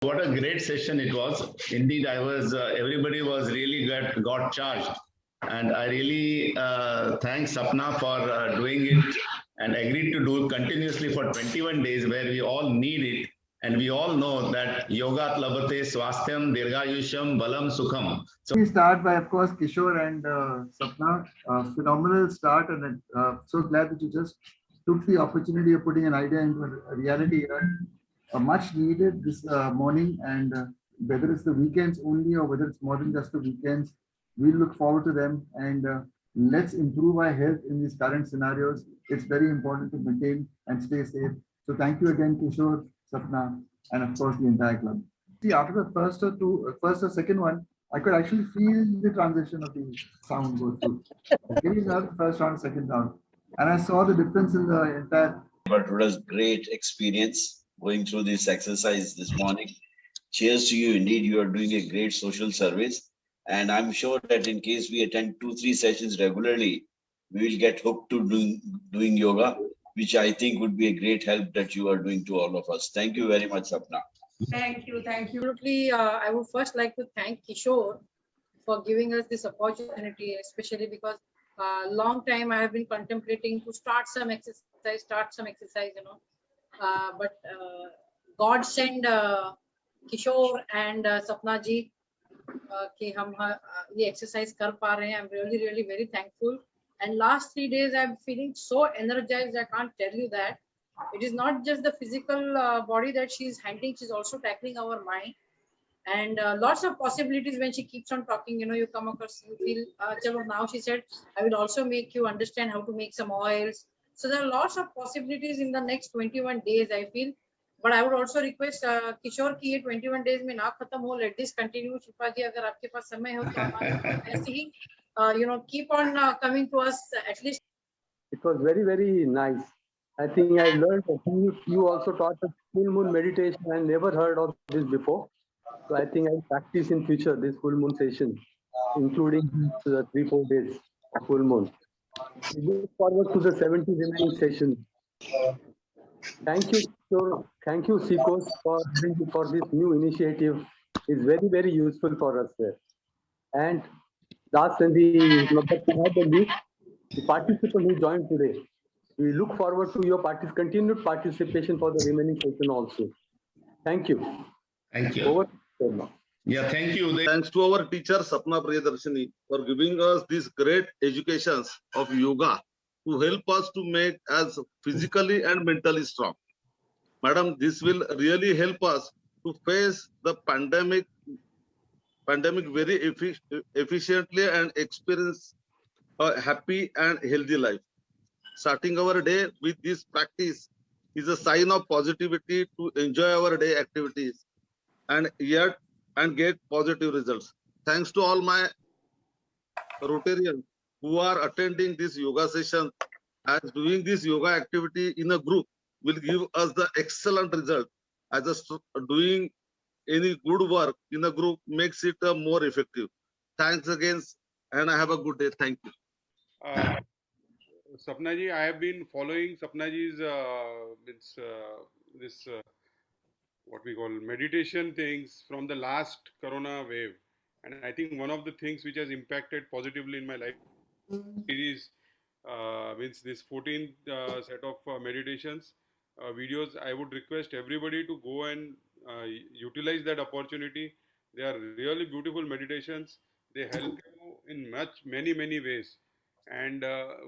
What a great session it was. Indeed, everybody was really got charged. And I really thank Sapna for doing it and agreed to do continuously for 21 days where we all need it. And we all know that yoga labate swasthyam dirghayusham balam sukham. So we start by, of course, Kishore and Sapna. Phenomenal start, and so glad that you just took the opportunity of putting an idea into a reality here. Much needed this morning, and whether it's the weekends only or whether it's more than just the weekends, we look forward to them. And let's improve our health in these current scenarios. It's very important to maintain and stay safe. So thank you again, Kishore, Sapna, and of course the entire club. See, after the first or second one, I could actually feel the transition of the sound go through. Getting out the first round, second round, and I saw the difference in the entire. But it was great experience going through this exercise this morning. Cheers to you. Indeed, you are doing a great social service. And I'm sure that in case we attend 2-3 sessions regularly, we will get hooked to doing yoga, which I think would be a great help that you are doing to all of us. Thank you very much, Sapna. Thank you. Absolutely, I would first like to thank Kishore for giving us this opportunity, especially because long time I have been contemplating to start some exercise, but God send Kishore and Sapna ji कि हम ये exercise कर पा रहे हैं. I'm really very thankful. And last 3 days I'm feeling so energized. I can't tell you that. It is not just the physical body that she's handling, she's also tackling our mind. And lots of possibilities when she keeps on talking, you come across, you feel, now she said, I will also make you understand how to make some oils. So there are lots of possibilities in the next 21 days, I feel. But I would also request Kishore ki ye 21 days mein na khatam ho, let this continue. Shifa ji, agar aapke paas samay ho, to aise hi, keep on coming to us at least. It was very nice. I think I learned that you also taught us full moon meditation. I never heard of this before. So I think I'll practice in future this full moon session, including 3-4 days of full moon. We look forward to the 70 remaining sessions. Thank you, sir. Thank you, Sikos, for this new initiative. It's very useful for us, sir. And last in the participant who joined today. We look forward to your continued participation for the remaining session also. Thank you. Thank you. Over. Yeah, thank you. Thanks to our teacher Sapna Priyadarshini for giving us these great educations of yoga to help us to make us physically and mentally strong. Madam, this will really help us to face the pandemic very efficiently and experience a happy and healthy life. Starting our day with this practice is a sign of positivity to enjoy our day activities and get positive results. Thanks to all my Rotarians who are attending this yoga session, as doing this yoga activity in a group will give us the excellent result. As doing any good work in a group makes it more effective. Thanks again, and I have a good day. Thank you. Sapna ji, I have been following Sapna ji's what we call meditation things from the last corona wave, and I think one of the things which has impacted positively in my life is means this 14th set of meditations videos. I would request everybody to go and utilize that opportunity. They are really beautiful meditations. They help you in many ways. And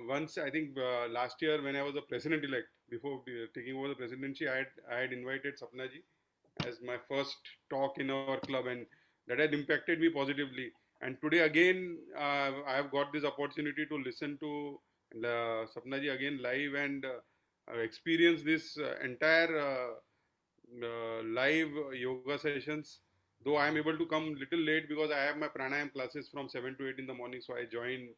once, I think last year when I was a president-elect, before taking over the presidency, I had invited Sapna ji as my first talk in our club, and that had impacted me positively. And today again, I have got this opportunity to listen to Sapna ji again live and experience this entire live yoga sessions. Though I am able to come little late because I have my pranayam classes from 7 to 8 in the morning, so I join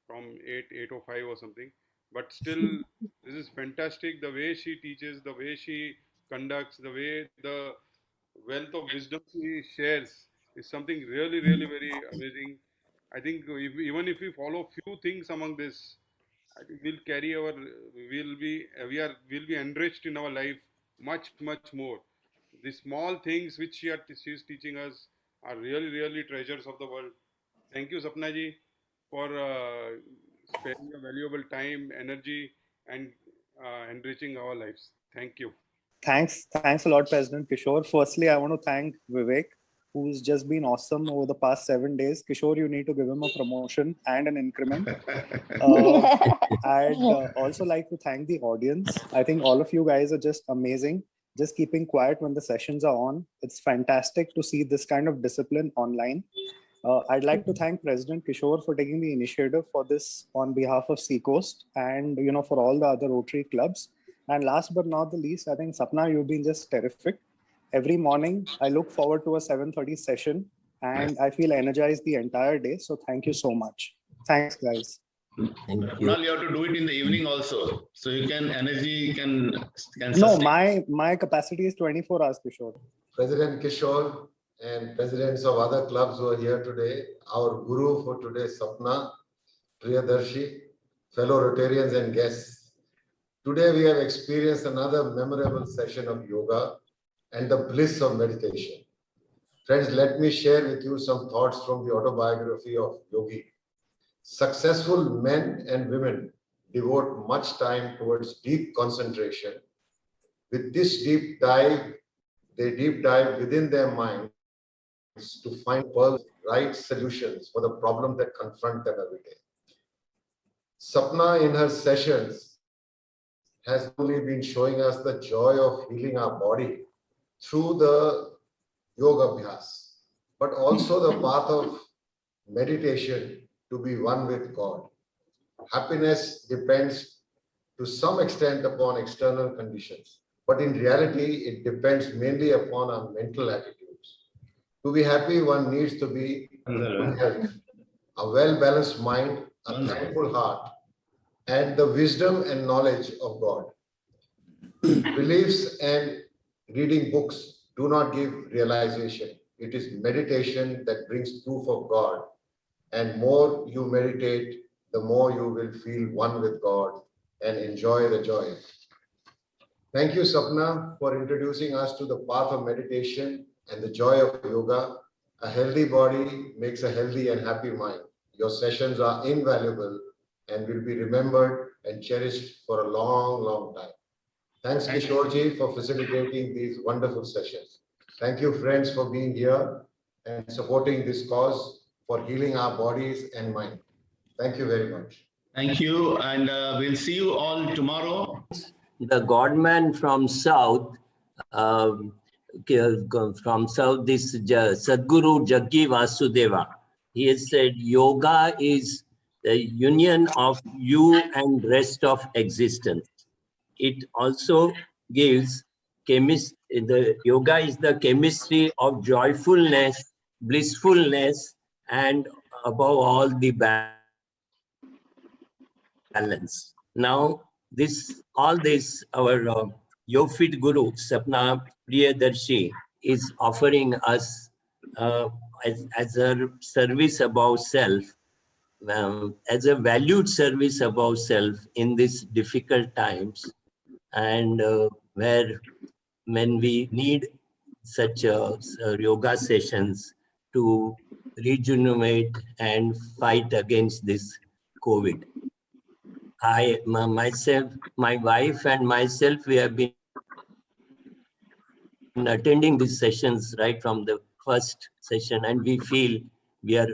from 8:05 or something. But still, this is fantastic. The way she teaches, the way she conducts, the way the wealth of wisdom she shares is something really very amazing. I think even if we follow few things among this, I think we'll carry we'll be enriched in our life much more. the small things which she is teaching us are really treasures of the world. Thank you, Sapna ji, for sparing your valuable time, energy, and enriching our lives. Thank you. Thanks a lot, President Kishore. Firstly, I want to thank Vivek, who's just been awesome over the past 7 days. Kishore, you need to give him a promotion and an increment. I'd also like to thank the audience. I think all of you guys are just amazing. Just keeping quiet when the sessions are on. It's fantastic to see this kind of discipline online. I'd like to thank President Kishore for taking the initiative for this on behalf of Seacoast and for all the other Rotary clubs. And last but not the least, I think Sapna, you've been just terrific. Every morning, I look forward to a 7:30 session and I feel energized the entire day. So thank you so much. Thanks, guys. Thank you. Now you have to do it in the evening also. So you can No, sustain. my capacity is 24 hours, Kishore. President Kishore and presidents of other clubs who are here today, our guru for today, Sapna, Priyadarshi, fellow Rotarians and guests. Today we have experienced another memorable session of yoga and the bliss of meditation. Friends, let me share with you some thoughts from the autobiography of Yogi. Successful men and women devote much time towards deep concentration. With this deep dive, they deep dive within their minds to find right solutions for the problems that confront them every day. Sapna in her sessions has only been showing us the joy of healing our body through the yoga abhyas, but also the path of meditation to be one with God. Happiness depends to some extent upon external conditions, but in reality, it depends mainly upon our mental attitudes. To be happy, one needs to be in good health, a well-balanced mind, a thankful heart, and the wisdom and knowledge of God. Beliefs and reading books do not give realization. It is meditation that brings proof of God. And more you meditate, the more you will feel one with God and enjoy the joy. Thank you, Sapna, for introducing us to the path of meditation and the joy of yoga. A healthy body makes a healthy and happy mind. Your sessions are invaluable and will be remembered and cherished for a long time. Thanks, Kishore-ji, for facilitating these wonderful sessions. Thank you, friends, for being here and supporting this cause for healing our bodies and mind. Thank you very much. Thank you, and we'll see you all tomorrow. The Godman from South, this Sadhguru Jaggi Vasudeva, he has said, yoga is the union of you and rest of existence. It also gives the yoga is the chemistry of joyfulness, blissfulness, and above all the balance. Now, all this our Yogfit Guru Sapna Priyadarshi is offering us as a service above self, as a valued service above self in these difficult times, and when we need such yoga sessions to rejuvenate and fight against this COVID. My wife and myself, we have been attending these sessions right from the first session, and we feel we are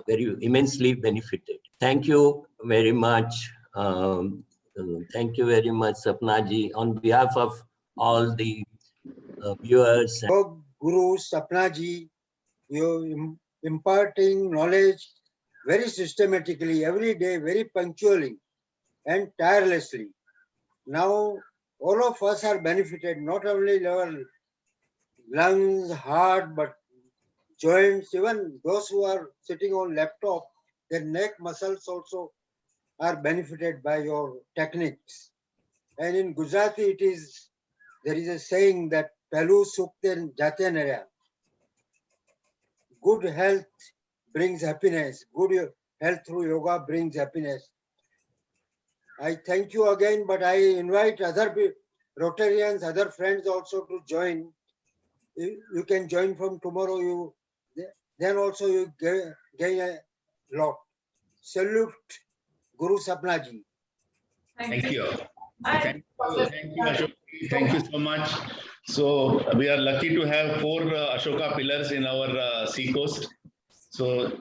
very immensely benefited. Thank you very much. Thank you very much, Sapna ji, on behalf of all the viewers. Guru Sapna ji, you imparting knowledge very systematically, every day, very punctually and tirelessly. Now, all of us are benefited, not only our lungs, heart, but joints, even those who are sitting on laptop, their neck muscles also are benefited by your techniques. And in Gujarati, there is a saying that Pelu Sukten Jate Narya. Good health brings happiness. Good health through yoga brings happiness. I thank you again, but I invite other Rotarians, other friends also to join you can join from tomorrow. Then also you gain a lot. Salute Guru Sapna ji. Thank you. Thank you, Ashok. Thank you so much. So we are lucky to have 4 Ashoka pillars in our seacoast. So,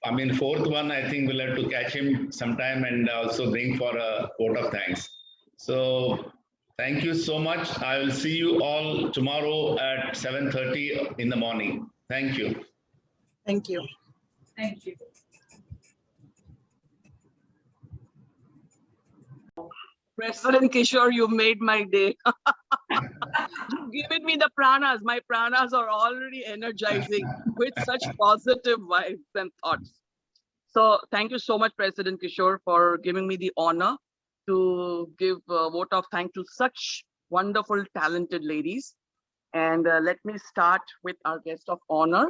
I mean, 4th one, I think we'll have to catch him sometime and also bring for a vote of thanks. So thank you so much. I will see you all tomorrow at 7:30 in the morning. Thank you. Thank you. Thank you. President Kishore, you made my day. You've given me the pranas. My pranas are already energizing with such positive vibes and thoughts. So thank you so much, President Kishore, for giving me the honor to give a vote of thanks to such wonderful, talented ladies. And let me start with our guest of honor.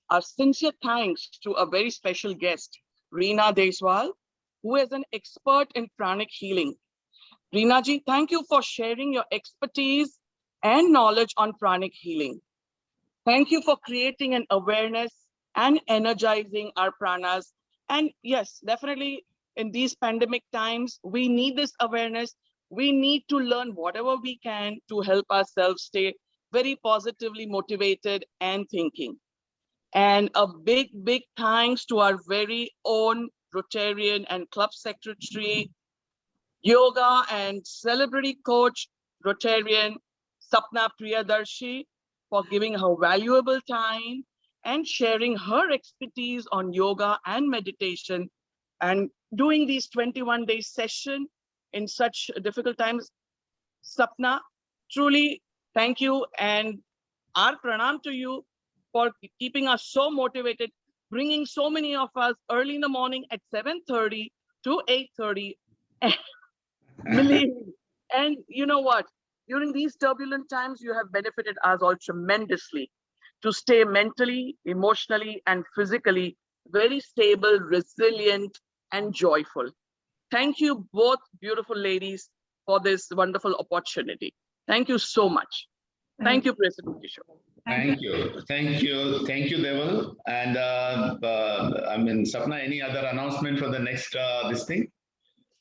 Our sincere thanks to a very special guest, Reena Deswal, who is an expert in pranic healing. Reena ji, thank you for sharing your expertise and knowledge on pranic healing. Thank you for creating an awareness and energizing our pranas. And yes, definitely in these pandemic times, we need this awareness. We need to learn whatever we can to help ourselves stay very positively motivated and thinking. And a big, big thanks to our very own Rotarian and Club Secretary, Yoga and Celebrity Coach, Rotarian Sapna Priyadarshi, for giving her valuable time and sharing her expertise on yoga and meditation and doing these 21-day session in such difficult times. Sapna, truly thank you and our pranam to you for keeping us so motivated, bringing so many of us early in the morning at 7:30 to 8:30. Believe me. And you know what? During these turbulent times, you have benefited us all tremendously to stay mentally, emotionally, and physically very stable, resilient, and joyful. Thank you both, beautiful ladies, for this wonderful opportunity. Thank you so much. Thank you, President Kishore. Thank you. Thank you. Thank you, Deval. And I mean, Sapna, any other announcement for the next this thing?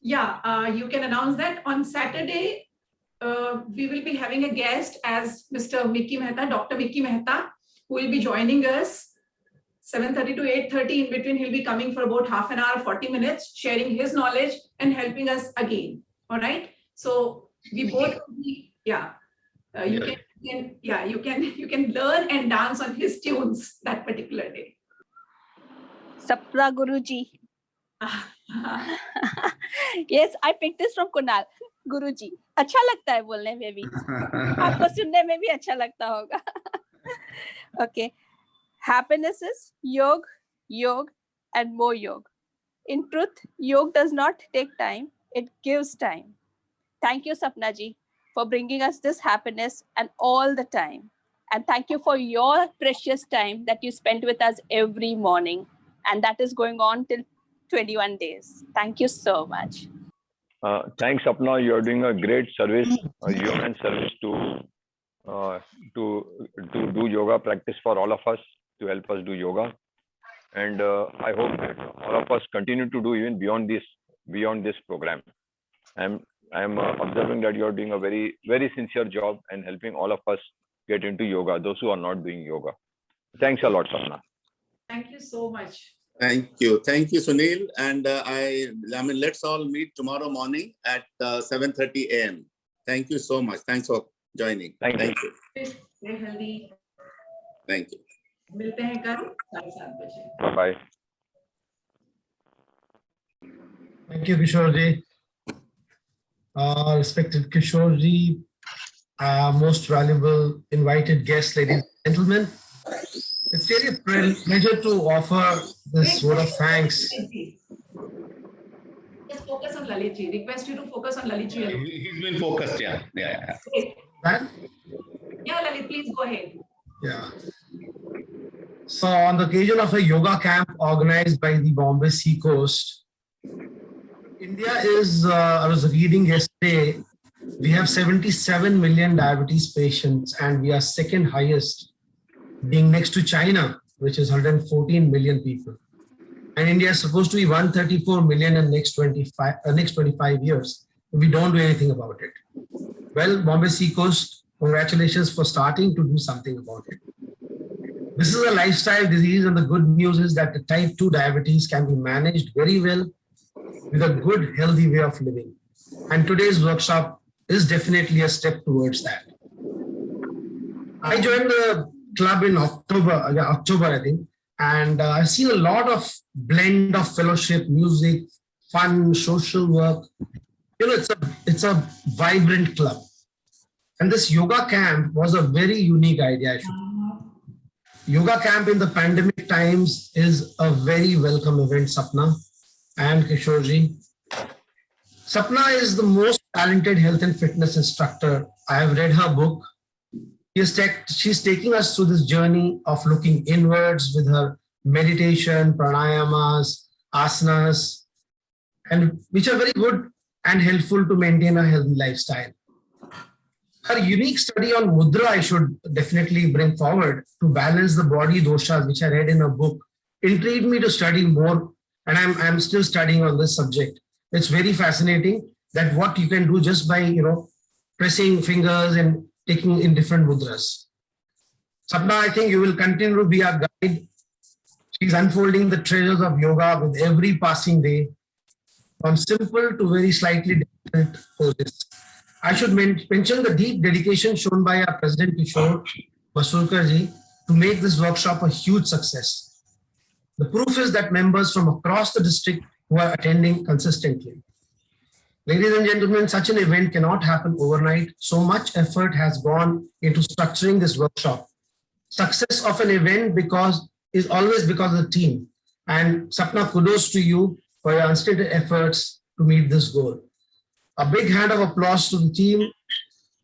Yeah, you can announce that on Saturday. We will be having a guest as Mr. Mickey Mehta, Dr. Mickey Mehta, who will be joining us 7:30 to 8:30. In between, he'll be coming for about half an hour, 40 minutes, sharing his knowledge and helping us again. All right. So we both, yeah, you can learn and dance on his tunes that particular day. Sapna Guruji. Yes, I picked this from Kunal. Guruji. अच्छा लगता है बोलने में भी. आपको सुनने में भी अच्छा लगता होगा. Okay. Happiness is yog, yog, and more yog. In truth, yog does not take time. It gives time. Thank you, Sapna ji, for bringing us this happiness and all the time. And thank you for your precious time that you spend with us every morning. And that is going on till 21 days. Thank you so much. Thanks, Sapna. You are doing a great service, a human service to do yoga practice for all of us, to help us do yoga. And I hope that all of us continue to do even beyond this program. I am observing that you are doing a very, very sincere job and helping all of us get into yoga, those who are not doing yoga. Thanks a lot, Sapna. Thank you so much. Thank you, Sunil. And I mean, let's all meet tomorrow morning at 7:30 a.m. Thank you so much. Thanks for joining. Thank you. Stay healthy. Thank you. मिलते हैं कल 7:30 बजे. Bye. Thank you, Kishore ji. Respected Kishore ji, most valuable invited guests, ladies and gentlemen. It's really a pleasure to offer this vote of thanks. Just focus on Lalit ji. Request you to focus on Lalit ji. He's been focused, yeah. Right? Yeah, Lalit, please go ahead. Yeah. So on the occasion of a yoga camp organized by the Bombay Seacoast, India is, I was reading yesterday, We have 77 million diabetes patients, and we are second highest, being next to China, which is 114 million people. And India is supposed to be 134 million in next 25 years. We don't do anything about it. Well, Bombay Seacoast, congratulations for starting to do something about it. This is a lifestyle disease, and the good news is that the type 2 diabetes can be managed very well with a good, healthy way of living. And today's workshop is definitely a step towards that. I joined the club in October, I think, and I've seen a lot of blend of fellowship, music, fun, social work. You know, it's a vibrant club. And this yoga camp was a very unique idea, I should say. Yoga camp in the pandemic times is a very welcome event, Sapna and Kishorji. Sapna is the most talented health and fitness instructor. I have read her book. She's taking us through this journey of looking inwards with her meditation, pranayamas, asanas, and which are very good and helpful to maintain a healthy lifestyle. Her unique study on mudra, I should definitely bring forward to balance the body doshas, which I read in a book, intrigued me to study more, and I'm still studying on this subject. It's very fascinating that what you can do just by, pressing fingers and taking in different mudras. Sapna, I think you will continue to be our guide. She's unfolding the treasures of yoga with every passing day, from simple to very slightly different poses. I should mention the deep dedication shown by our President Kishore Masurkar-ji to make this workshop a huge success. The proof is that members from across the district who are attending consistently. Ladies and gentlemen, such an event cannot happen overnight. So much effort has gone into structuring this workshop. Success of an event is always because of the team. And Sapna, kudos to you for your unstinted efforts to meet this goal. A big hand of applause to the team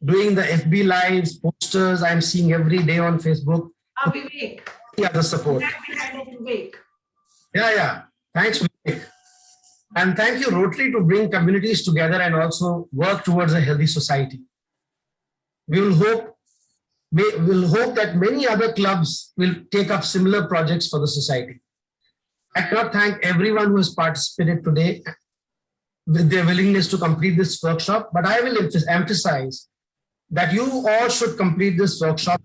doing the FB lives, posters I'm seeing every day on Facebook. Vivek. Yeah, the support. Vivek. Yeah. Thanks, Vivek. And thank you, Rotary, to bring communities together and also work towards a healthy society. We'll hope that many other clubs will take up similar projects for the society. I cannot thank everyone who has participated today with their willingness to complete this workshop, but I will emphasize that you all should complete this workshop.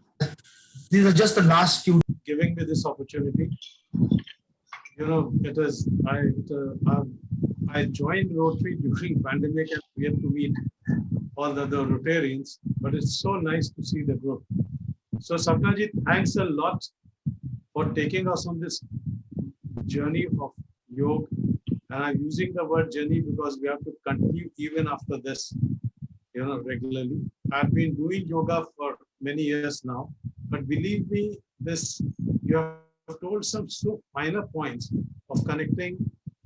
These are just the last few. Giving me this opportunity. I joined Rotary during pandemic and we had to meet all the other Rotarians, but it's so nice to see the group. So Sapnaji, thanks a lot for taking us on this journey of yoga. And I'm using the word journey because we have to continue even after this, regularly. I've been doing yoga for many years now, but believe me, you have told some so minor points of connecting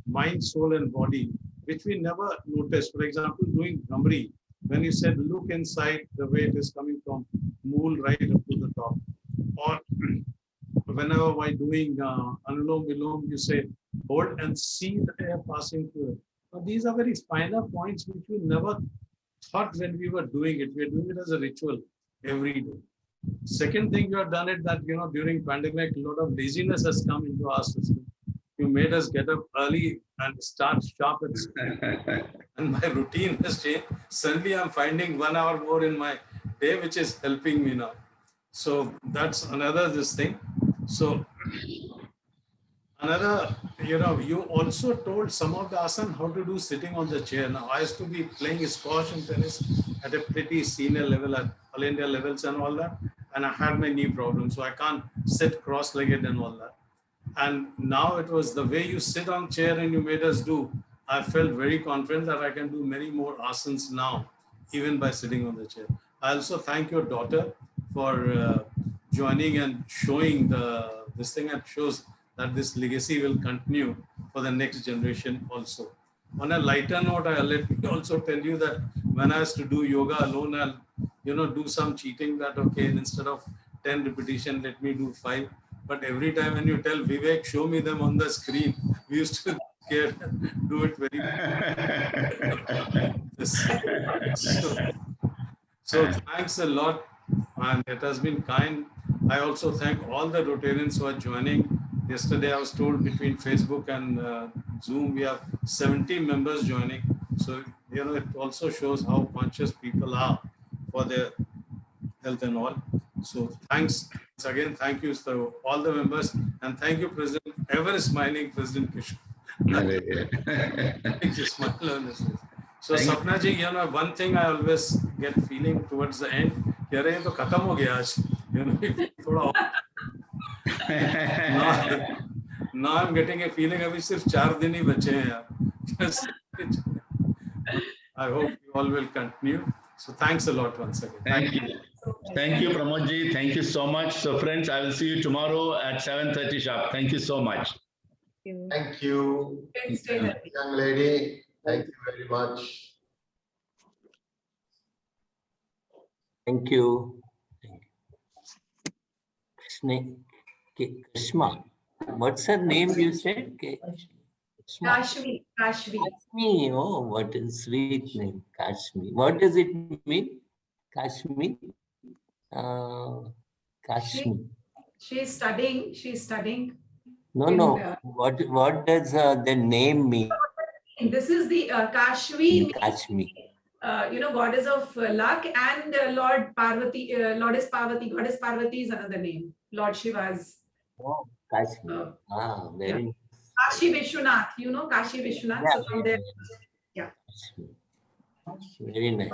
mind, soul, and body, which we never noticed. For example, doing Bhramari, when you said look inside the way it is coming from mool right up to the top, or whenever while doing Anulom Vilom, you say hold and see the air passing through it. Now, these are very finer points which we never thought when we were doing it. We are doing it as a ritual every day. Second thing you have done it that, during pandemic, a lot of laziness has come into our system. You made us get up early and start sharp at school. And my routine has changed. Suddenly I'm finding 1 hour more in my day, which is helping me now. So that's another this thing. So another, you also told some of the asana how to do sitting on the chair. Now, I used to be playing squash and tennis at a pretty senior level, at All India levels and all that. And I had my knee problem, so I can't sit cross-legged and all that. And now it was the way you sit on chair and you made us do. I felt very confident that I can do many more asanas now, even by sitting on the chair. I also thank your daughter for joining and showing this thing, and shows that this legacy will continue for the next generation also. On a lighter note, let me also tell you that when I used to do yoga alone, I'll do some cheating that, okay, instead of 10 repetition, let me do 5. But every time when you tell Vivek, show me them on the screen, we used to do it very So thanks a lot, and it has been kind. I also thank all the Rotarians who are joining. Yesterday I was told between Facebook and Zoom we have 70 members joining. So it also shows how conscious people are for their health and all. So thanks again. Thank you to all the members, and thank you, President, ever smiling President Kishore. Thank you, smile on this. So Sapna ji, one thing I always get feeling towards the end, यार ये तो खत्म हो गया आज, थोड़ा now I'm getting a feeling अभी सिर्फ 4 दिन ही बचे हैं यार. I hope you all will continue. So thanks a lot once again. Thank you. Thank you, Pramod ji. Thank you so much. So friends, I will see you tomorrow at 7:30 sharp. Thank you so much. Thank you, young lady. Thank you very much. Thank you. Krishma. What's her name you said? Kashmi. Kashmi. Oh, what a sweet name. Kashmi. What does it mean? Kashmi? Kashmi. She's studying. No. What does the name mean? This is the Kashmi. Kashmi. Goddess of luck, and Lord Parvati. Goddess Parvati is another name. Lord Shiva's. Oh, Kashmi. Very. Kashi Vishwanath. Kashi Vishwanath. Yeah. So from there, yeah. Very nice.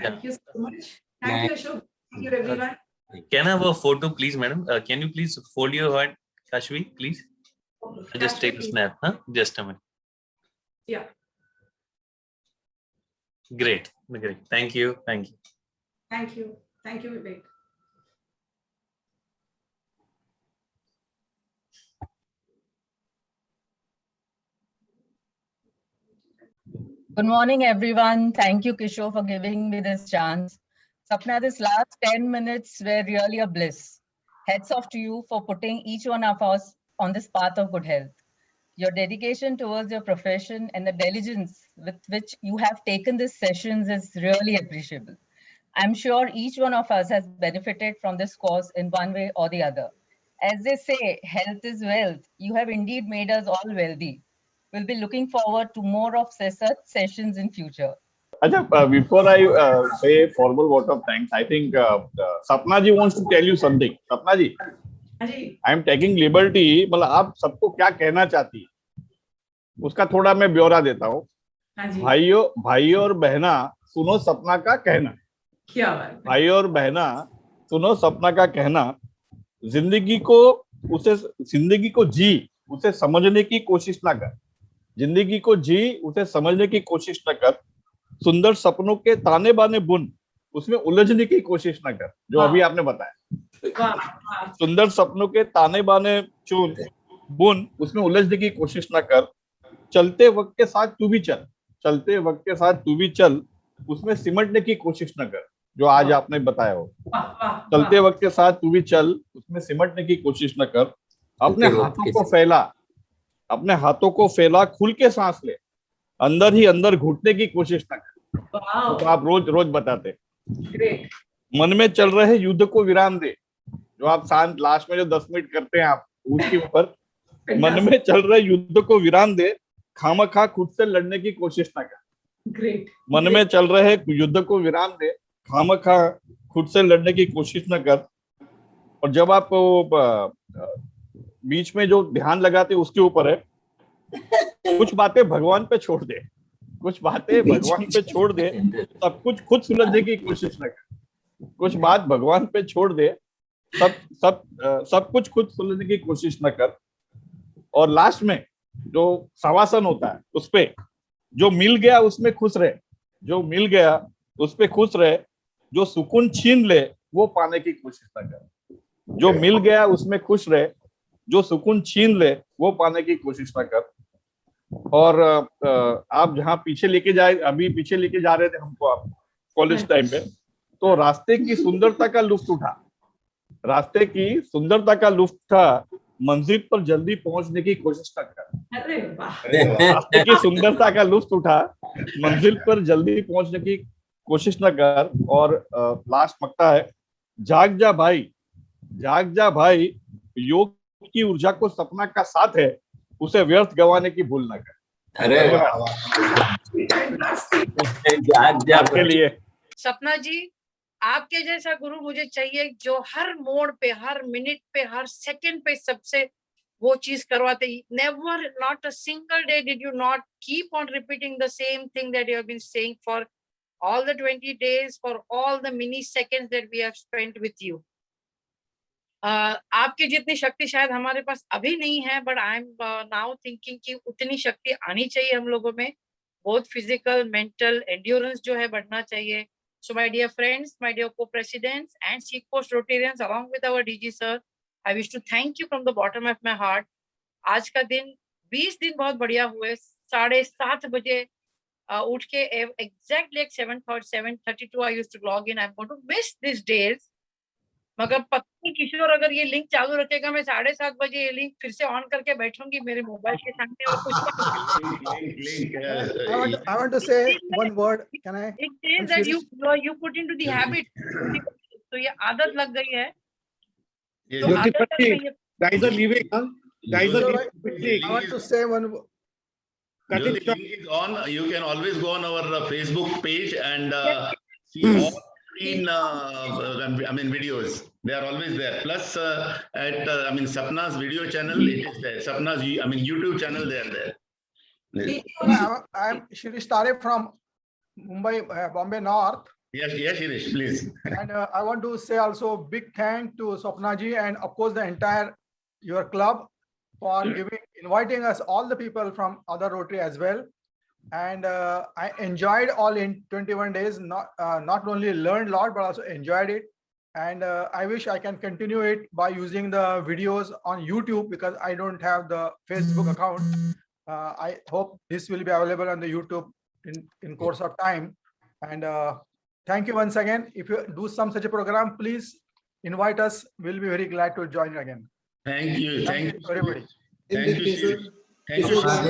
Thank you so much. Thank you, Ashok. Thank you, everyone. Can I have a photo, please, madam? Can you please fold your hand, Kashvi, please? I'll just take a snap. Huh? Just a minute. Yeah. Great. Thank you. Thank you, Vivek. Good morning, everyone. Thank you, Kishore, for giving me this chance. Sapna, this last 10 minutes were really a bliss. Hats off to you for putting each one of us on this path of good health. Your dedication towards your profession and the diligence with which you have taken these sessions is really appreciable. I'm sure each one of us has benefited from this course in one way or the other. As they say, health is wealth. You have indeed made us all wealthy. We'll be looking forward to more of such sessions in future. Before I say a formal vote of thanks, I think Sapna ji wants to tell you something. Sapna ji, I am taking liberty. मतलब आप सबको क्या कहना चाहती है उसका थोड़ा मैं ब्यौरा देता हूँ. भाइयों और बहना सुनो सपना का कहना. क्या बात. भाइयों और बहना सुनो सपना का कहना. जिंदगी को जी उसे समझने की कोशिश ना कर. जिंदगी को जी उसे समझने की कोशिश न कर. सुंदर सपनों के ताने बाने बुन उसमें उलझने की कोशिश न कर. जो अभी आपने बताया. सुंदर सपनों के ताने बाने बुन उसमें उलझने की कोशिश न कर. चलते वक्त के साथ तू भी चल. चलते वक्त के साथ तू भी चल उसमें सिमटने की कोशिश न कर. जो आज आपने बताया हो. चलते वक्त के साथ तू भी चल उसमें सिमटने की कोशिश न कर. अपने हाथों को फैला खुल के सांस ले. अंदर ही अंदर घुटने की कोशिश न कर. तो आप रोज बताते. मन में चल रहे युद्ध को विराम दे. जो आप शांत लास्ट में जो 10 मिनट करते हैं आप उसके ऊपर. मन में चल रहे युद्ध को विराम दे. खामखा खुद से लड़ने की कोशिश न कर. मन में चल रहे युद्ध को विराम दे. खामखा खुद से लड़ने की कोशिश न कर. और जब आप बीच में जो ध्यान लगाते उसके ऊपर है. कुछ बातें भगवान पे छोड़ दे. कुछ बातें भगवान पे छोड़ दे. सब कुछ खुद सुलझने की कोशिश न कर. कुछ बात भगवान पे छोड़ दे. सब कुछ खुद सुलझने की कोशिश न कर. और लास्ट में जो सवासन होता है उस पे जो मिल गया उसमें खुश रहे. जो मिल गया उस पे खुश रहे. जो सुकून छीन ले वो पाने की कोशिश न कर. जो मिल गया उसमें खुश रहे. जो सुकून छीन ले वो पाने की कोशिश ना कर. और आप जहाँ पीछे लेके जा रहे थे हमको आप कॉलेज टाइम पे, तो रास्ते की सुंदरता का लुत्फ उठा. रास्ते की सुंदरता का लुत्फ उठा. मंजिल पर जल्दी पहुंचने की कोशिश ना कर. रास्ते की सुंदरता का लुत्फ उठा. मंजिल पर जल्दी पहुंचने की कोशिश न कर। और लास्ट मक्ता है, जाग जा भाई, योग की ऊर्जा को सपना का साथ है, उसे व्यर्थ गंवाने की भूल न कर। अरे आपके लिए सपना जी, आपके जैसा गुरु मुझे चाहिए जो हर मोड़ पे, हर मिनट पे, हर सेकंड पे सबसे वो चीज करवाते। Never, not a single day did you not keep on repeating the same thing that you have been saying for all the 20 days, for all the mini seconds that we have spent with you. आपकी जितनी शक्ति शायद हमारे पास अभी नहीं है, but I am now thinking कि उतनी शक्ति आनी चाहिए हम लोगों में, both physical, mental endurance जो है बढ़ना चाहिए. So my dear friends, my dear co-presidents and Sikh Post Rotarians, along with our DG sir, I wish to thank you from the bottom of my heart. आज का दिन 20 दिन बहुत बढ़िया हुए. 7:30 बजे उठ के exactly at 7:32 I used to log in. I'm going to miss these days. मगर पत्नी किशोर अगर ये लिंक चालू रखेगा, मैं 7:30 बजे ये लिंक फिर से ऑन करके बैठूंगी मेरे मोबाइल के सामने और कुछ I want to say one word. Can I? It says that you put into the habit. तो ये आदत लग गई है. तो आदत लग गई है. Guys are leaving, huh? Guys are leaving. I want to say one. The link is on. You can always go on our Facebook page and see all 15 videos. They are always there. Plus at Sapna's video channel, it is there. Sapna's YouTube channel, they are there. I am Shirish Tare from Mumbai, Bombay North. Yes, Shirish, please. And I want to say also big thank to Sapna ji and of course the entire your club for inviting us, all the people from other Rotary as well. And I enjoyed all in 21 days, not only learned a lot, but also enjoyed it. And I wish I can continue it by using the videos on YouTube because I don't have the Facebook account. I hope this will be available on the YouTube in course of time. And thank you once again. If you do some such a program, please invite us. We'll be very glad to join again. Thank you. Thank you, everybody. Thank you. Thank you. I've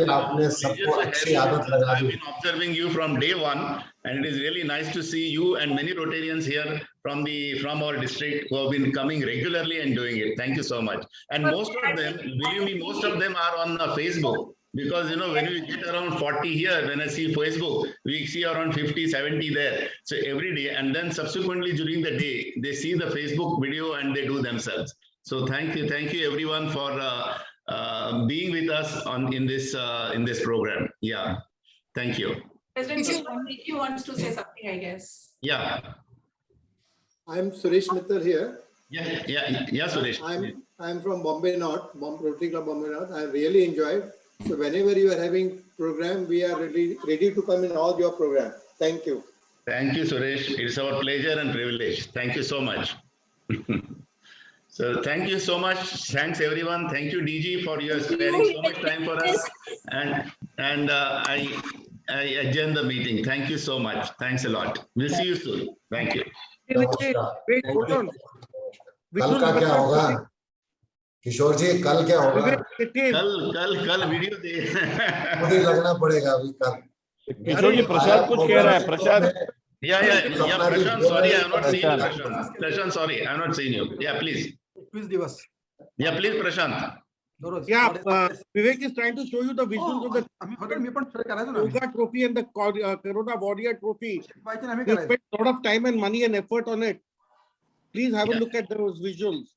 been observing you from day one, and it is really nice to see you and many Rotarians here from our district who have been coming regularly and doing it. Thank you so much. And most of them, believe me, most of them are on Facebook. Because, you know, when we get around 40 here, when I see Facebook, we see around 50, 70 there. So every day, and then subsequently during the day, they see the Facebook video and they do themselves. So thank you everyone for being with us in this program. Yeah, thank you. President Vicky wants to say something, I guess. Yeah. I'm Suresh Mittal here. Yeah, Suresh. I'm from Bombay North, Rotary Club Bombay North. I really enjoyed. So whenever you are having program, we are ready to come in all your program. Thank you. Thank you, Suresh. It's our pleasure and privilege. Thank you so much. So thank you so much. Thanks everyone. Thank you, DG, for your sparing so much time for us. And I adjourn the meeting. Thank you so much. Thanks a lot. We'll see you soon. Thank you. Wait, hold on. कल का क्या होगा किशोर जी? कल क्या होगा? कल video दे मुझे लगना पड़ेगा अभी कल. किशोर जी, प्रशांत कुछ कह रहा है. प्रशांत. Yeah, Prashant, sorry, I have not seen you. Prashant, sorry, I have not seen you. Yeah, please. Quiz Divas. Yeah, please, Prashant. Yeah, Vivek is trying to show you the visuals of the Yoga trophy and the Corona Warrior trophy. We spent a lot of time and money and effort on it. Please have a look at those visuals.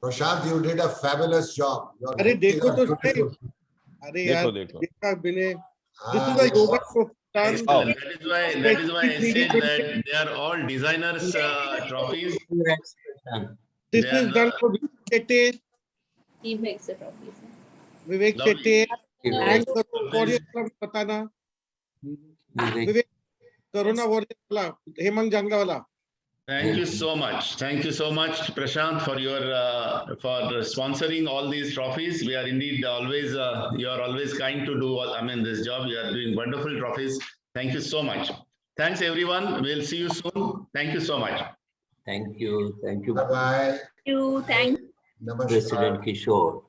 Prashant, you did a fabulous job. अरे देखो तो सही. अरे यार देखा बिने. This is a yoga trophy. That is why I said that they are all designers trophies. This is done for Vivek. He makes the trophies. Vivek Shetty and the Warrior from Patana. Vivek Corona Warrior wala, Hemang Jangla wala. Thank you so much. Thank you so much, Prashant, for your for sponsoring all these trophies. We are indeed always you are always kind to do this job. You are doing wonderful trophies. Thank you so much. Thanks everyone. We'll see you soon. Thank you so much. Thank you. Bye bye. Thank you. Thank President Kishore.